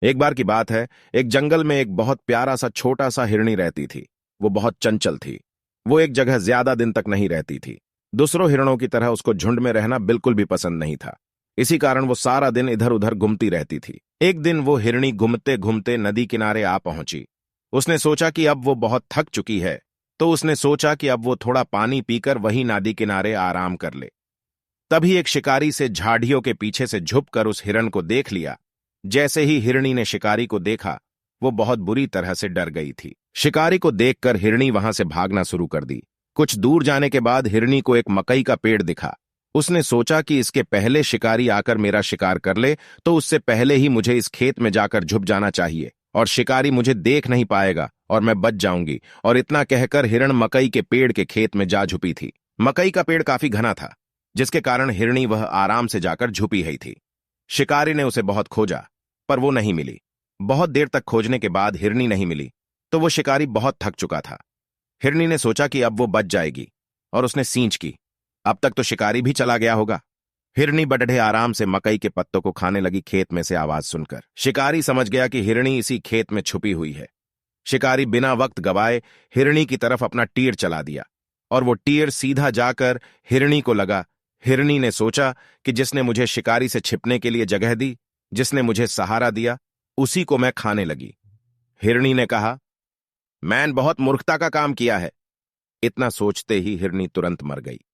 एक बार की बात है, एक जंगल में एक बहुत प्यारा सा छोटा सा हिरनी रहती थी। वो बहुत चंचल थी। वो एक जगह ज्यादा दिन तक नहीं रहती थी। दूसरों हिरणों की तरह उसको झुंड में रहना बिल्कुल भी पसंद नहीं था। इसी कारण वो सारा दिन इधर उधर घूमती रहती थी। एक दिन वो हिरनी घूमते घूमते नदी किनारे आ पहुंची। उसने सोचा कि अब वो बहुत थक चुकी है, तो उसने सोचा कि अब वो थोड़ा पानी पीकर वही नदी किनारे आराम कर ले। तभी एक शिकारी से झाड़ियों के पीछे से झुककर उस हिरण को देख लिया। जैसे ही हिरनी ने शिकारी को देखा, वो बहुत बुरी तरह से डर गई थी। शिकारी को देखकर हिरनी वहां से भागना शुरू कर दी। कुछ दूर जाने के बाद हिरनी को एक मकई का पेड़ दिखा। उसने सोचा कि इसके पहले शिकारी आकर मेरा शिकार कर ले, तो उससे पहले ही मुझे इस खेत में जाकर छुप जाना चाहिए और शिकारी मुझे देख नहीं पाएगा और मैं बच जाऊंगी। और इतना कहकर हिरण मकई के पेड़ के खेत में जा छुपी थी। मकई का पेड़ काफी घना था, जिसके कारण हिरनी वह आराम से जाकर छुपी ही थी। शिकारी ने उसे बहुत खोजा, पर वो नहीं मिली। बहुत देर तक खोजने के बाद हिरनी नहीं मिली, तो वो शिकारी बहुत थक चुका था। हिरनी ने सोचा कि अब वो बच जाएगी, और उसने सींच की। अब तक तो शिकारी भी चला गया होगा। हिरनी बड़े आराम से मकई के पत्तों को खाने लगी। खेत में से आवाज सुनकर शिकारी समझ गया कि हिरनी इसी खेत में छुपी हुई है। शिकारी बिना वक्त गवाए हिरनी की तरफ अपना तीर चला दिया, और वो तीर सीधा जाकर हिरनी को लगा। हिरनी ने सोचा कि जिसने मुझे शिकारी से छिपने के लिए जगह दी, जिसने मुझे सहारा दिया, उसी को मैं खाने लगी। हिरनी ने कहा, मैंने बहुत मूर्खता का काम किया है। इतना सोचते ही हिरनी तुरंत मर गई।